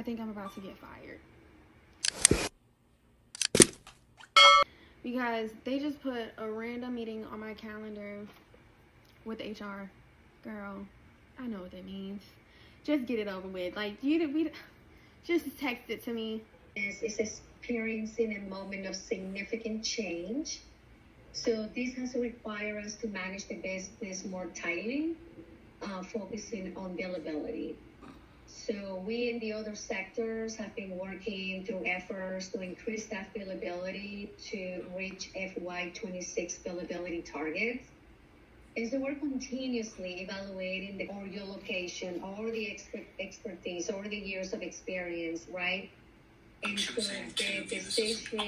I think I'm about to get fired. Because they just put a random meeting on my calendar with HR. Girl, I know what that means. Just get it over with. Like, just text it to me. Is experiencing a moment of significant change. So this has required us to manage the business more tightly, focusing on billability. So we in the other sectors have been working through efforts to increase staff billability to reach FY26 billability targets. And so we're continuously evaluating your location, or the expertise, or the years of experience, right? And so the decision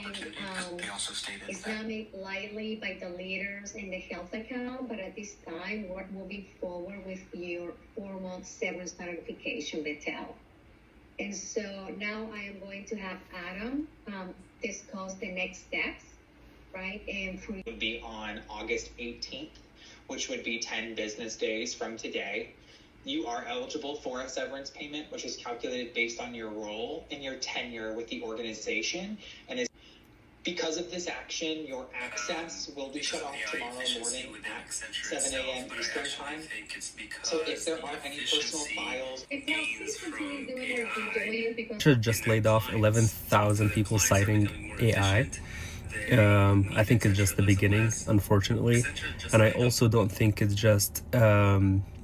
is not made lightly by the leaders in the health account, but at this time, we're moving forward with your formal severance notification with TEL. And so now I am going to have Adam discuss the next steps, right? And for would be on August 18th, which would be 10 business days from today. You are eligible for a severance payment, which is calculated based on your role and your tenure with the organization. And because of this action, your access will be shut off tomorrow morning at 7 a.m. Eastern Time. So if there are any personal files... Should just laid off 11,000 people citing AI. I think it's just the beginning, unfortunately. And I also don't think it's just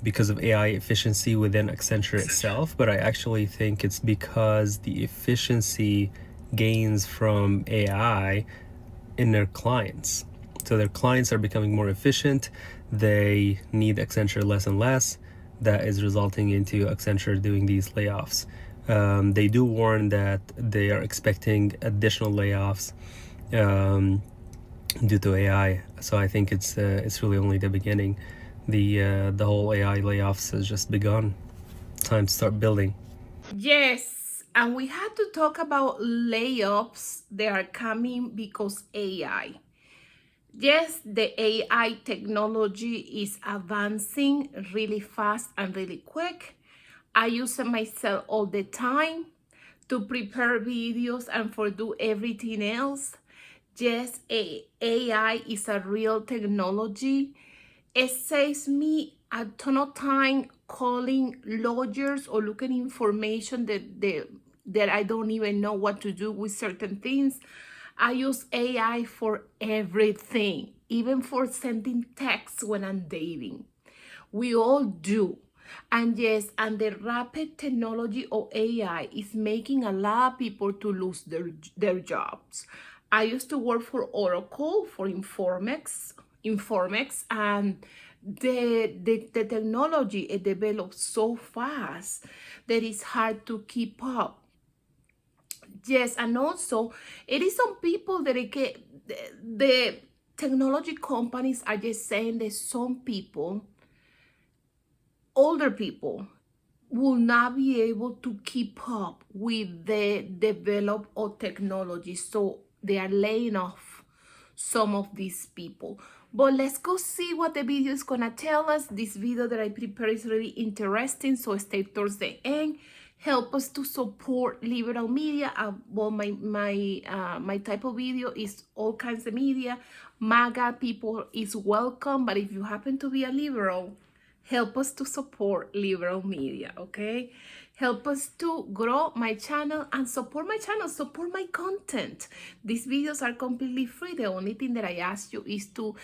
because of AI efficiency within Accenture itself, but I actually think it's because the efficiency gains from AI in their clients. So their clients are becoming more efficient. They need Accenture less and less. That is resulting into Accenture doing these layoffs. They do warn that they are expecting additional layoffs due to AI. So I think it's really only the beginning. The whole AI layoffs has just begun. Time to start building. Yes, and we had to talk about layoffs. They are coming because AI. Yes, the AI technology is advancing really fast and really quick. I use it myself all the time to prepare videos and for do everything else. Yes, AI is a real technology. It saves me a ton of time calling lawyers or looking information that I don't even know what to do with certain things. I use AI for everything, even for sending texts when I'm dating. We all do. And yes, and the rapid technology of AI is making a lot of people to lose their jobs. I used to work for Oracle, for Informex, and the technology, it develops so fast that it's hard to keep up. Yes, and also it is some people that the technology companies are just saying that some people, older people, will not be able to keep up with the develop of technology. So they are laying off some of these people. But let's go see what the video is gonna tell us. This video that I prepared is really interesting, so stay towards the end. Help us to support liberal media. Well, my type of video is all kinds of media. MAGA people is welcome, but if you happen to be a liberal, help us to support liberal media, okay? Help us to grow my channel and support my channel, support my content. These videos are completely free. The only thing that I ask you is to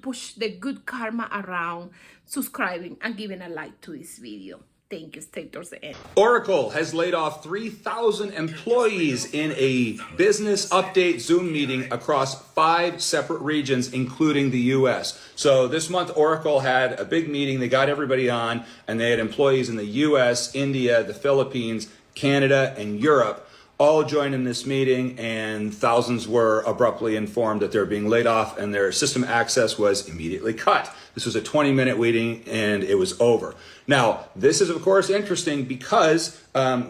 push the good karma around subscribing and giving a like to this video. Thank you. Stay towards the end. Oracle has laid off 3,000 employees in a business update Zoom meeting across 5 separate regions, including the US. So this month, Oracle had a big meeting. They got everybody on, and they had employees in the US, India, the Philippines, Canada, and Europe all joined in this meeting, and thousands were abruptly informed that they're being laid off and their system access was immediately cut. This was a 20-minute meeting and it was over. Now, this is of course interesting because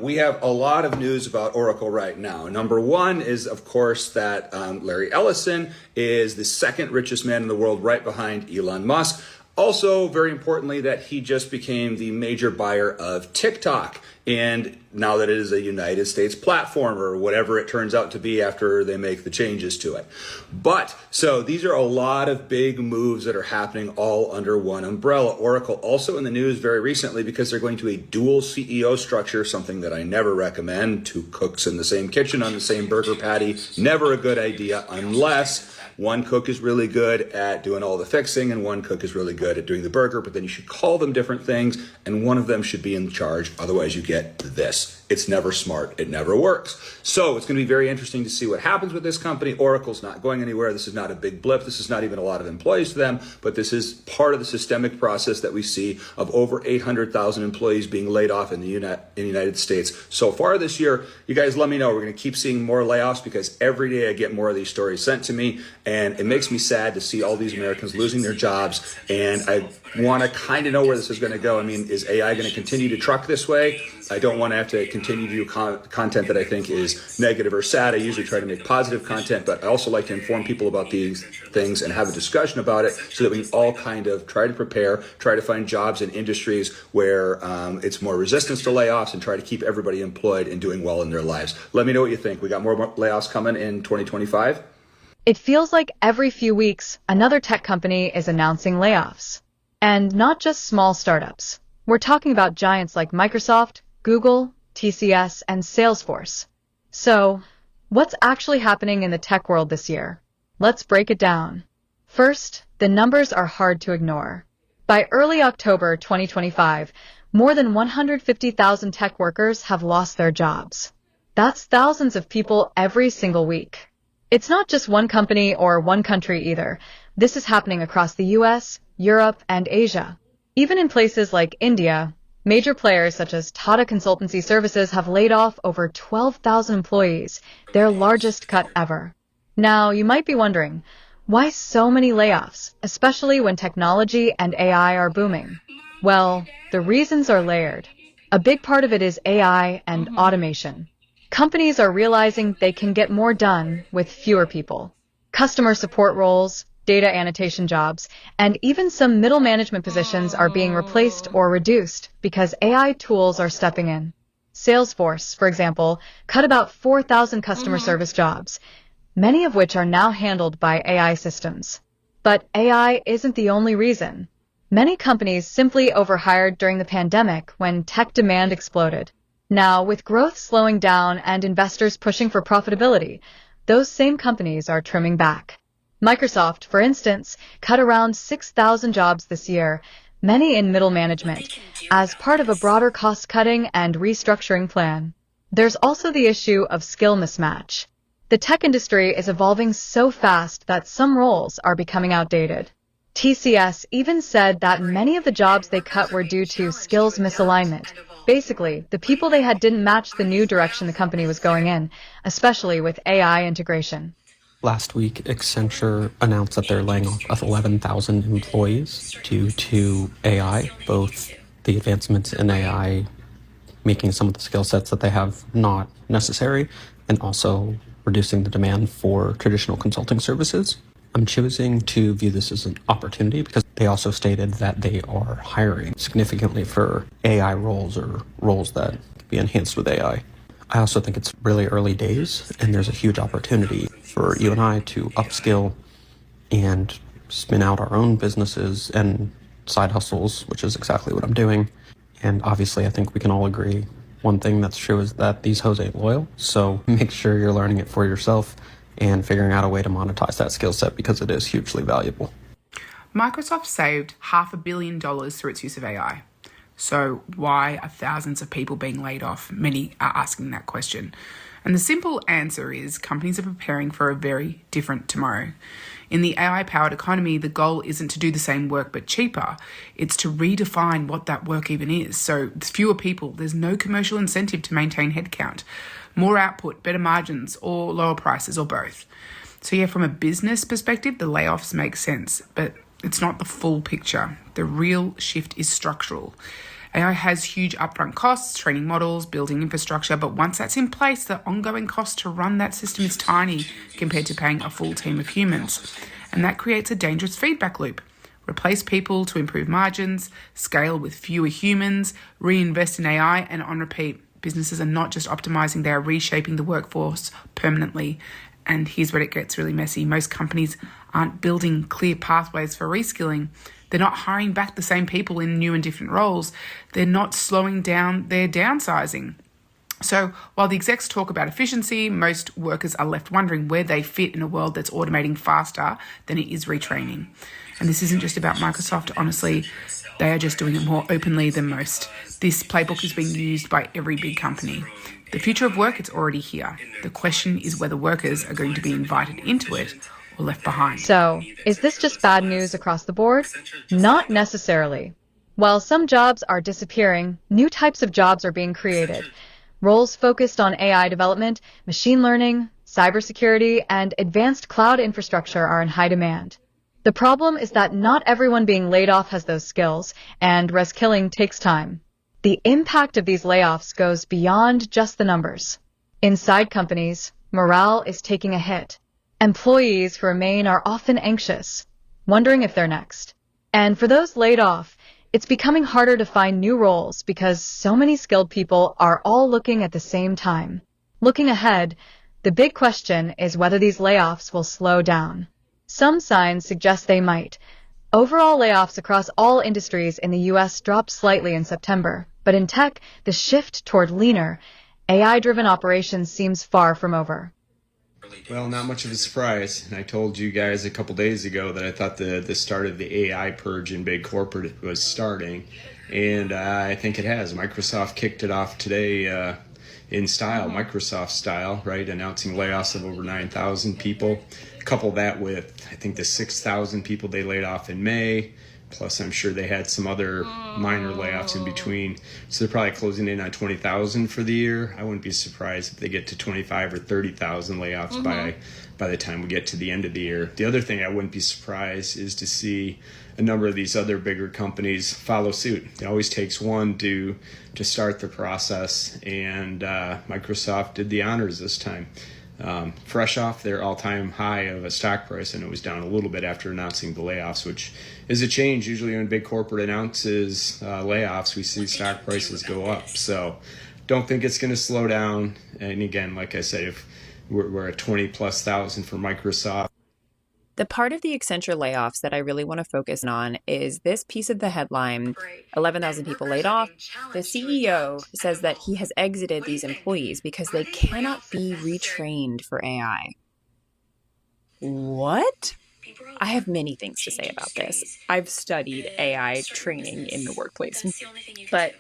we have a lot of news about Oracle right now. Number one is of course that Larry Ellison is the second richest man in the world right behind Elon Musk. Also, very importantly, that he just became the major buyer of TikTok. And now that it is a United States platform, or whatever it turns out to be after they make the changes to it. But so these are a lot of big moves that are happening all under one umbrella. Oracle also in the news very recently because they're going to a dual CEO structure, something that I never recommend. Two cooks in the same kitchen on the same burger patty. Never a good idea unless one cook is really good at doing all the fixing and one cook is really good at doing the burger, but then you should call them different things and one of them should be in charge. Otherwise you get this. It's never smart. It never works. So it's going to be very interesting to see what happens with this company. Oracle's not going anywhere. This is not a big blip. This is not even a lot of employees to them, but this is part of the systemic process that we see of over 800,000 employees being laid off in the United States so far this year. You guys let me know. We're going to keep seeing more layoffs because every day I get more of these stories sent to me, and it makes me sad to see all these Americans losing their jobs, and I want to kind of know where this is going to go. I mean, is AI going to continue to truck this way? I don't want to have to continue to do content that I think is negative or sad. I usually try to make positive content, but I also like to inform people about these things and have a discussion about it so that we can all kind of try to prepare, try to find jobs in industries where it's more resistance to layoffs and try to keep everybody employed and doing well in their lives. Let me know what you think. We got more layoffs coming in 2025. It feels like every few weeks, another tech company is announcing layoffs. And not just small startups. We're talking about giants like Microsoft, Google, TCS, and Salesforce. So, what's actually happening in the tech world this year? Let's break it down. First, the numbers are hard to ignore. By early October 2025, more than 150,000 tech workers have lost their jobs. That's thousands of people every single week. It's not just one company or one country either. This is happening across the US, Europe, and Asia. Even in places like India, major players such as Tata Consultancy Services have laid off over 12,000 employees, their largest cut ever. Now, you might be wondering, why so many layoffs, especially when technology and AI are booming? Well, the reasons are layered. A big part of it is AI and automation. Companies are realizing they can get more done with fewer people. Customer support roles, data annotation jobs, and even some middle management positions are being replaced or reduced because AI tools are stepping in. Salesforce, for example, cut about 4,000 customer service jobs, many of which are now handled by AI systems. But AI isn't the only reason. Many companies simply overhired during the pandemic when tech demand exploded. Now, with growth slowing down and investors pushing for profitability, those same companies are trimming back. Microsoft, for instance, cut around 6,000 jobs this year, many in middle management, as part of a broader cost-cutting and restructuring plan. There's also the issue of skill mismatch. The tech industry is evolving so fast that some roles are becoming outdated. TCS even said that many of the jobs they cut were due to skills misalignment. Basically, the people they had didn't match the new direction the company was going in, especially with AI integration. Last week, Accenture announced that they're laying off 11,000 employees due to AI, both the advancements in AI making some of the skill sets that they have not necessary, and also reducing the demand for traditional consulting services. I'm choosing to view this as an opportunity because they also stated that they are hiring significantly for AI roles or roles that can be enhanced with AI. I also think it's really early days and there's a huge opportunity for you and I to upskill and spin out our own businesses and side hustles, which is exactly what I'm doing. And obviously I think we can all agree one thing that's true is that these hoes ain't loyal. So make sure you're learning it for yourself and figuring out a way to monetize that skill set because it is hugely valuable. Microsoft saved $500 million through its use of AI. So why are thousands of people being laid off? Many are asking that question. And the simple answer is companies are preparing for a very different tomorrow. In the AI-powered economy, the goal isn't to do the same work but cheaper. It's to redefine what that work even is. So there's fewer people. There's no commercial incentive to maintain headcount. More output, better margins, or lower prices, or both. So yeah, from a business perspective, the layoffs make sense, but it's not the full picture. The real shift is structural. AI has huge upfront costs, training models, building infrastructure, but once that's in place, the ongoing cost to run that system is tiny compared to paying a full team of humans. And that creates a dangerous feedback loop. replace people to improve margins, scale with fewer humans, reinvest in AI, and on repeat. Businesses are not just optimizing, they are reshaping the workforce permanently. And here's where it gets really messy. Most companies aren't building clear pathways for reskilling. They're not hiring back the same people in new and different roles. They're not slowing down their downsizing. So while the execs talk about efficiency, most workers are left wondering where they fit in a world that's automating faster than it is retraining. And this isn't just about Microsoft, honestly. They are just doing it more openly than most. This playbook is being used by every big company. The future of work, it's already here. The question is whether workers are going to be invited into it or left behind. So, is this just bad news across the board? Not necessarily. While some jobs are disappearing, new types of jobs are being created. Roles focused on AI development, machine learning, cybersecurity, and advanced cloud infrastructure are in high demand. The problem is that not everyone being laid off has those skills, and reskilling takes time. The impact of these layoffs goes beyond just the numbers. Inside companies, morale is taking a hit. Employees who remain are often anxious, wondering if they're next. And for those laid off, it's becoming harder to find new roles because so many skilled people are all looking at the same time. Looking ahead, the big question is whether these layoffs will slow down. Some signs suggest they might. Overall layoffs across all industries in the US dropped slightly in September, but in tech, the shift toward leaner, AI-driven operations seems far from over. Well, not much of a surprise. I told you guys a couple days ago that I thought the start of the AI purge in big corporate was starting, and I think it has. Microsoft kicked it off today in style, Microsoft style, right? Announcing layoffs of over 9,000 people. Couple that with, I think, the 6,000 people they laid off in May. Plus, I'm sure they had some other minor layoffs in between. So they're probably closing in on 20,000 for the year. I wouldn't be surprised if they get to 25 or 30,000 layoffs by the time we get to the end of the year. The other thing I wouldn't be surprised is to see a number of these other bigger companies follow suit. It always takes one to start the process, and Microsoft did the honors this time. Fresh off their all-time high of a stock price, and it was down a little bit after announcing the layoffs, which is a change. Usually when big corporate announces layoffs, we see stock prices go up. So don't think it's going to slow down. And again, like I said, if we're at 20,000+ for Microsoft. The part of the Accenture layoffs that I really want to focus on is this piece of the headline, 11,000 people laid off. The CEO says that he has exited these employees because they cannot be retrained for AI. What? I have many things to say about this. I've studied AI training in the workplace, but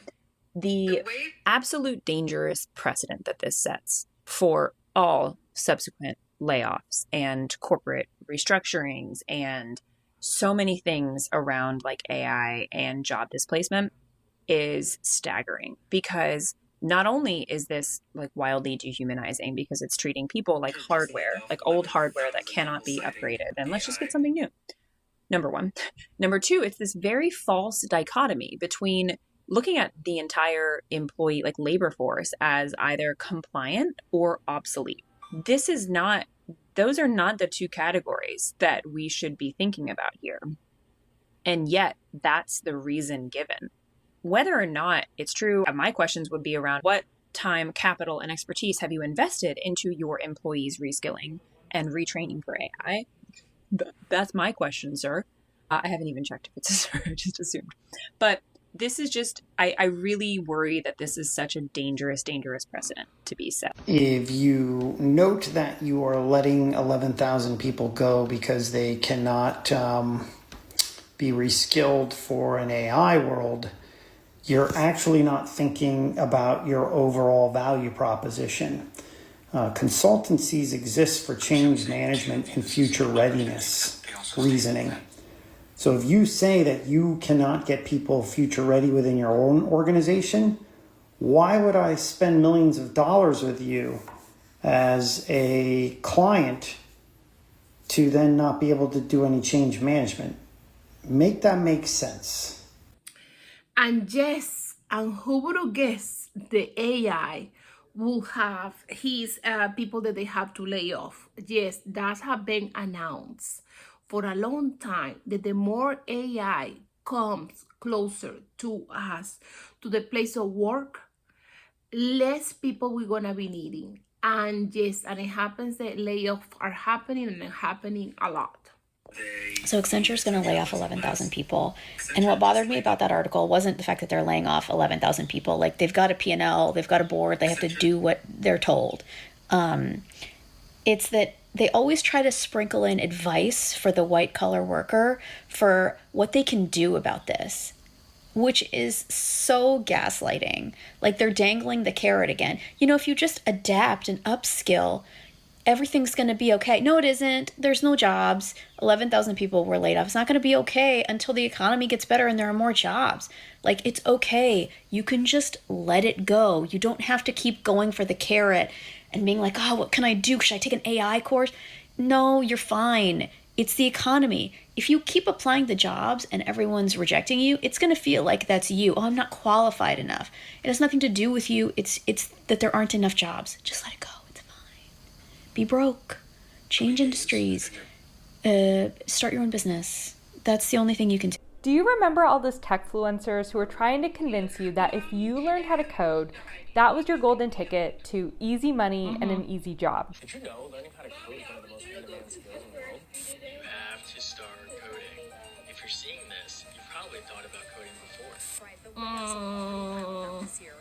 the absolute dangerous precedent that this sets for all subsequent layoffs and corporate restructurings and so many things around like AI and job displacement is staggering, because not only is this like wildly dehumanizing because it's treating people like hardware, like old hardware that cannot be upgraded, and let's just get something new. Number one. Number two, it's this very false dichotomy between looking at the entire employee, like labor force, as either compliant or obsolete. Those are not the two categories that we should be thinking about here. And yet, that's the reason given. Whether or not it's true, my questions would be around what time, capital, and expertise have you invested into your employees' reskilling and retraining for AI? That's my question, sir. I haven't even checked if it's a sir, I just assumed. But this is just, I really worry that this is such a dangerous, dangerous precedent to be set. If you note that you are letting 11,000 people go because they cannot be reskilled for an AI world, you're actually not thinking about your overall value proposition. Consultancies exist for change management and future readiness reasoning. So if you say that you cannot get people future ready within your own organization, why would I spend millions of dollars with you as a client to then not be able to do any change management? Make that make sense. And yes, and who would have guessed the AI will have his people that they have to lay off? Yes, that have been announced for a long time that the more AI comes closer to us, to the place of work, less people we're gonna be needing. And yes, and it happens that layoffs are happening, and they're happening a lot. So Accenture is going to lay off 11,000 people. And what bothered me about that article wasn't the fact that they're laying off 11,000 people. Like, they've got a P&L, they've got a board, they have to do what they're told. It's that they always try to sprinkle in advice for the white collar worker for what they can do about this, which is so gaslighting. Like, they're dangling the carrot again. You know, if you just adapt and upskill, everything's going to be okay. No, it isn't. There's no jobs. 11,000 people were laid off. It's not going to be okay until the economy gets better and there are more jobs. Like, it's okay. You can just let it go. You don't have to keep going for the carrot and being like, oh, what can I do? Should I take an AI course? No, you're fine. It's the economy. If you keep applying the jobs and everyone's rejecting you, it's going to feel like that's you. Oh, I'm not qualified enough. It has nothing to do with you. It's that there aren't enough jobs. Just let it go. Be broke, change industries, start your own business. That's the only thing you can do. Do you remember all those techfluencers who were trying to convince you that if you learned how to code, that was your golden ticket to easy money and an easy job? Did you know learning how to code is one of the most in-demand skills in the world? You have to start coding. If you're seeing this, you probably thought about coding before. Right, but what else this year?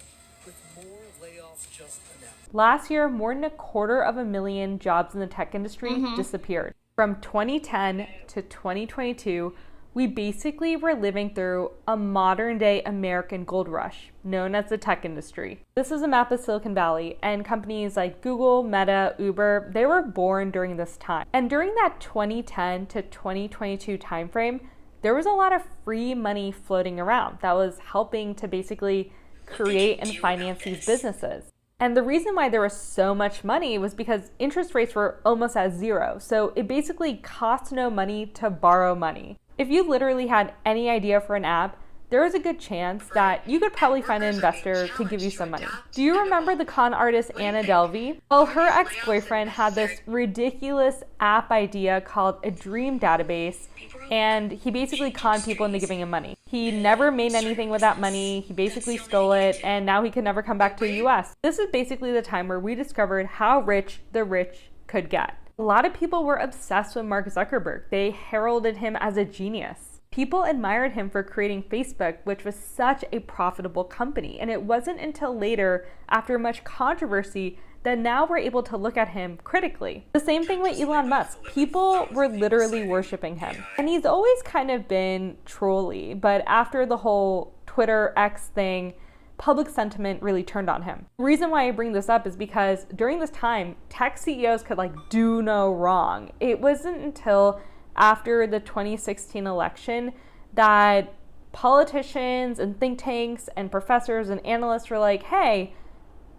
With more layoffs just announced. Last year, more than 250,000 jobs in the tech industry disappeared. From 2010 to 2022, we basically were living through a modern-day American gold rush, known as the tech industry. This is a map of Silicon Valley, and companies like Google, Meta, Uber, they were born during this time. And during that 2010 to 2022 timeframe, there was a lot of free money floating around that was helping to basically create and finance these businesses. And the reason why there was so much money was because interest rates were almost at zero. So it basically cost no money to borrow money. If you literally had any idea for an app, there was a good chance that you could probably find an investor to give you some money. Do you remember the con artist Anna Delvey? Well, her ex-boyfriend had this ridiculous app idea called a dream database, and he basically conned people into giving him money. He never made anything with that money. He basically stole it, and now he could never come back to the US. This is basically the time where we discovered how rich the rich could get. A lot of people were obsessed with Mark Zuckerberg. They heralded him as a genius. People admired him for creating Facebook, which was such a profitable company. And it wasn't until later, after much controversy, that now we're able to look at him critically. The same thing with Elon Musk. People were literally worshiping him. And he's always kind of been trolly, but after the whole Twitter X thing, public sentiment really turned on him. The reason why I bring this up is because during this time, tech CEOs could do no wrong. It wasn't until after the 2016 election that politicians and think tanks and professors and analysts were like, hey,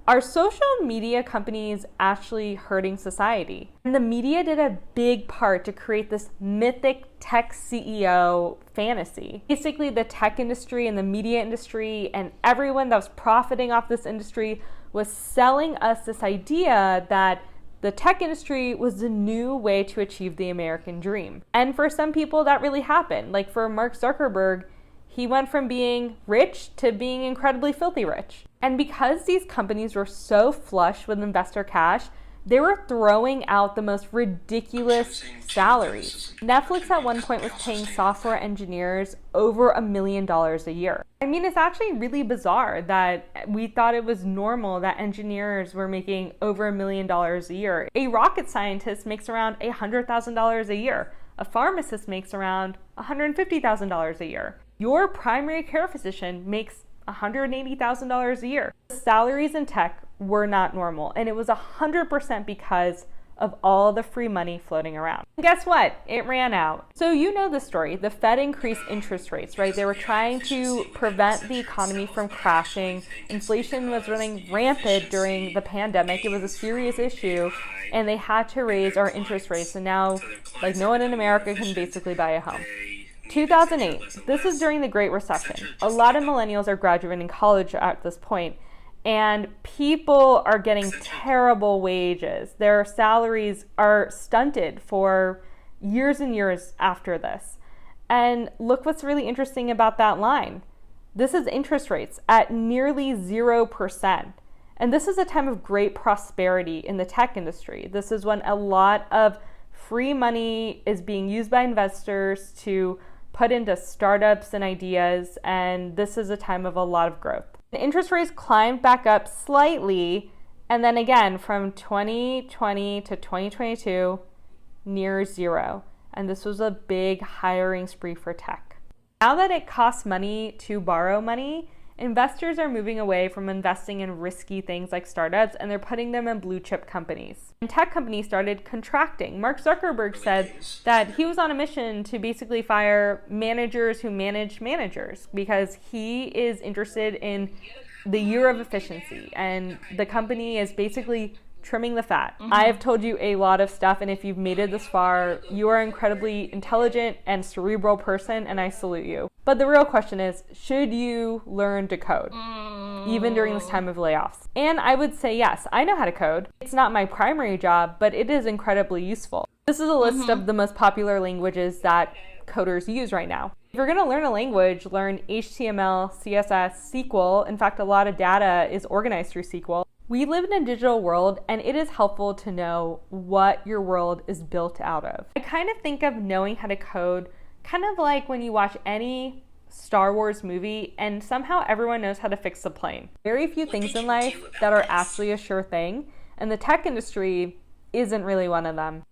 are social media companies actually hurting society? And the media did a big part to create this mythic tech CEO fantasy. Basically, the tech industry and the media industry and everyone that was profiting off this industry was selling us this idea that the tech industry was the new way to achieve the American dream. And for some people, that really happened. Like for Mark Zuckerberg, he went from being rich to being incredibly filthy rich. And because these companies were so flush with investor cash, they were throwing out the most ridiculous salaries. Netflix at one point was paying software engineers over $1 million a year. I mean, it's actually really bizarre that we thought it was normal that engineers were making over $1 million a year. A rocket scientist makes around $100,000 a year. A pharmacist makes around $150,000 a year. Your primary care physician makes $180,000 a year. The salaries in tech were not normal, and it was 100% because of all the free money floating around. And guess what? It ran out. So you know the story. The Fed increased interest rates, right? They were trying to prevent the economy from crashing. Inflation was running rampant during the pandemic. It was a serious issue, and they had to raise our interest rates. And now, no one in America can basically buy a home. 2008, this is during the Great Recession. A lot of millennials are graduating college at this point, and people are getting terrible wages. Their salaries are stunted for years and years after this. And look what's really interesting about that line. This is interest rates at nearly 0%. And this is a time of great prosperity in the tech industry. This is when a lot of free money is being used by investors to put into startups and ideas, and this is a time of a lot of growth. The interest rates climbed back up slightly, and then again from 2020 to 2022, near zero. And this was a big hiring spree for tech. Now that it costs money to borrow money, investors are moving away from investing in risky things like startups, and they're putting them in blue chip companies. And tech companies started contracting. Mark Zuckerberg said that he was on a mission to basically fire managers who manage managers because he is interested in the year of efficiency, and the company is basically trimming the fat. I have told you a lot of stuff, and if you've made it this far, you are an incredibly intelligent and cerebral person, and I salute you. But the real question is, should you learn to code, even during this time of layoffs? And I would say yes, I know how to code. It's not my primary job, but it is incredibly useful. This is a list of the most popular languages that coders use right now. If you're going to learn a language, learn HTML, CSS, SQL. In fact, a lot of data is organized through SQL. We live in a digital world, and it is helpful to know what your world is built out of. I kind of think of knowing how to code kind of like when you watch any Star Wars movie and somehow everyone knows how to fix a plane. Very few things in life that are actually a sure thing, and the tech industry isn't really one of them.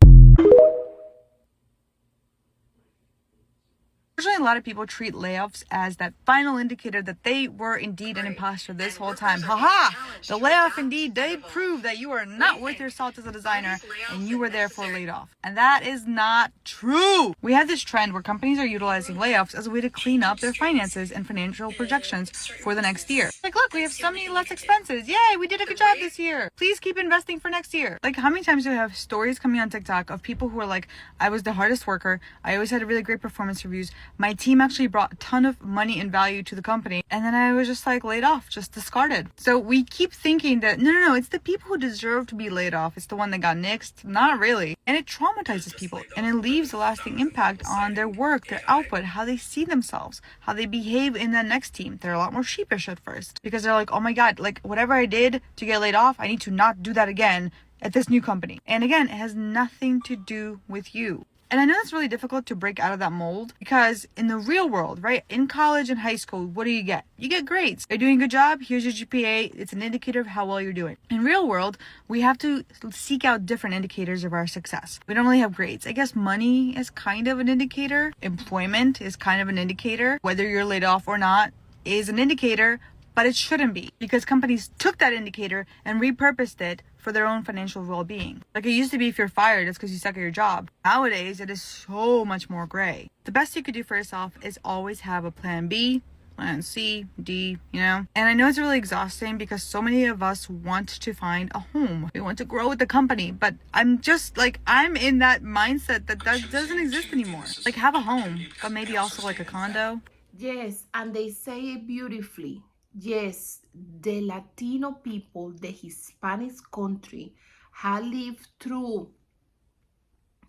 Unfortunately, a lot of people treat layoffs as that final indicator that they were indeed an imposter this whole time. Haha! The layoff indeed did prove that you are not worth your salt as a designer and you were therefore laid off. And that is not true! We have this trend where companies are utilizing layoffs as a way to clean up their finances and financial projections for the next year. Like, look, we have so many less expenses. Yay, we did a good job this year. Please keep investing for next year. Like, how many times do we have stories coming on TikTok of people who are like, I was the hardest worker. I always had really great performance reviews. My team actually brought a ton of money and value to the company, and then I was just like laid off, just discarded. So we keep thinking that no, it's the people who deserve to be laid off. It's the one that got nixed. Not really. And it traumatizes people, and it leaves a lasting impact on their work, their output, how they see themselves, how they behave in the next team. They're a lot more sheepish at first because they're like, oh my God, like whatever I did to get laid off, I need to not do that again at this new company. And again, it has nothing to do with you. And I know it's really difficult to break out of that mold because in the real world, right, in college and high school, what do you get? You get grades. You're doing a good job. Here's your GPA. It's an indicator of how well you're doing. In real world, we have to seek out different indicators of our success. We don't really have grades. I guess money is kind of an indicator. Employment is kind of an indicator. Whether you're laid off or not is an indicator, but it shouldn't be because companies took that indicator and repurposed it for their own financial well-being. Like it used to be if you're fired, it's because you suck at your job. Nowadays, it is so much more gray. The best you could do for yourself is always have a plan B, plan C, D, you know? And I know it's really exhausting because so many of us want to find a home. We want to grow with the company, but I'm just like, I'm in that mindset that doesn't exist anymore. Like have a home, but maybe also like a condo. Yes, and they say it beautifully. Yes, the Latino people, the Hispanic country, have lived through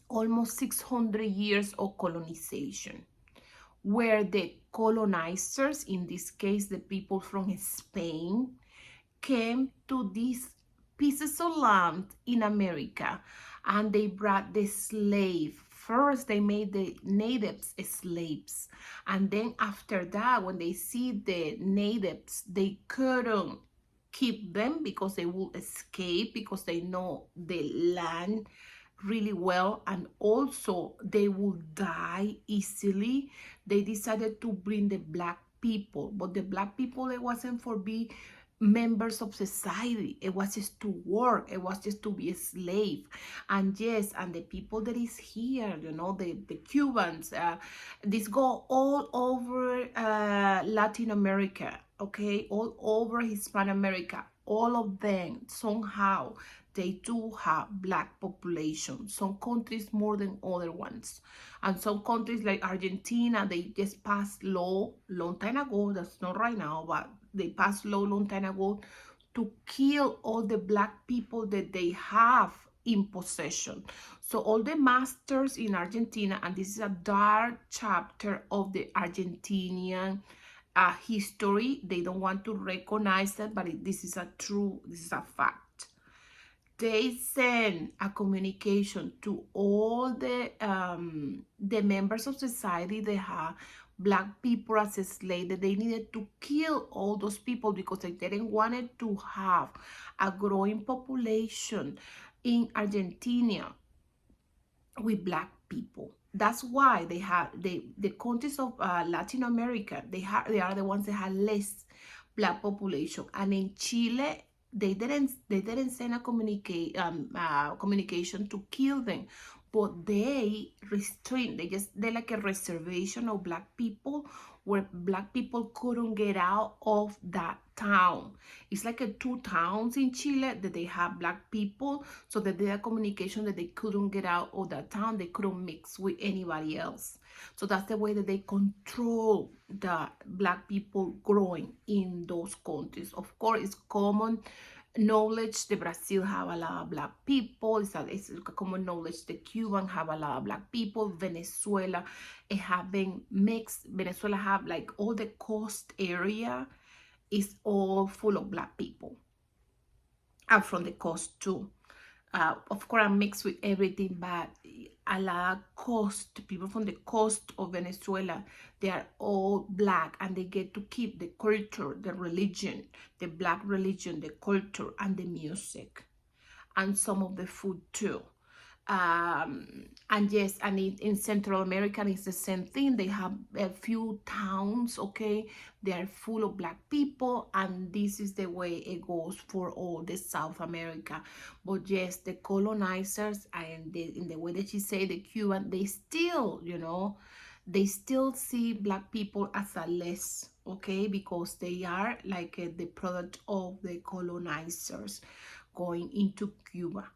almost 600 years of colonization, where the colonizers, in this case, the people from Spain, came to these pieces of land in America, and they brought the slave. First, they made the natives slaves. And then after that, when they see the natives, they couldn't keep them because they will escape because they know the land really well. And also they will die easily. They decided to bring the black people. But the black people, it wasn't for be members of society. It was just to work. It was just to be a slave. And yes, and the people that is here, you know, the Cubans, this go all over Latin America, okay, all over Hispanic America. All of them somehow they do have black population. Some countries more than other ones, and some countries like Argentina, they just passed law long time ago. That's not right now, but they passed law long time ago to kill all the black people that they have in possession. So all the masters in Argentina, and this is a dark chapter of the Argentinian history. They don't want to recognize that, but this is a fact. They send a communication to all the members of society. They have black people as a slave, that they needed to kill all those people because they didn't want it to have a growing population in Argentina with black people. That's why they have the countries of Latin America. They are the ones that have less black population, and in Chile they didn't send a communication to kill them, but they restrain. They like a reservation of black people where black people couldn't get out of that town. It's like 2 towns in Chile that they have black people, so that they had communication that they couldn't get out of that town. They couldn't mix with anybody else. So that's the way that they control the black people growing in those countries. Of course, it's common knowledge that Brazil have a lot of black people. It's a common knowledge that Cuban have a lot of black people. Venezuela, it have been mixed. Venezuela have like all the coast area is all full of black people. And from the coast too. Of course, I'm mixed with everything, but a lot of people from the coast of Venezuela, they are all black, and they get to keep the culture, the religion, the black religion, the culture, and the music, and some of the food too. And yes, and in Central America it's the same thing. They have a few towns, okay, they are full of black people, and this is the way it goes for all the South America. But yes, the colonizers, and in the way that she say, the Cuban, they still, they still see black people as a less, okay, because they are like the product of the colonizers going into Cuba.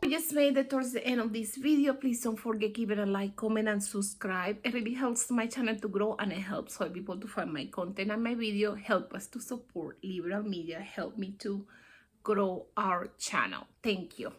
We just made it towards the end of this video. Please don't forget, give it a like, comment, and subscribe. It really helps my channel to grow, and it helps other people to find my content and my video. Help us to support liberal media. Help me to grow our channel. Thank you.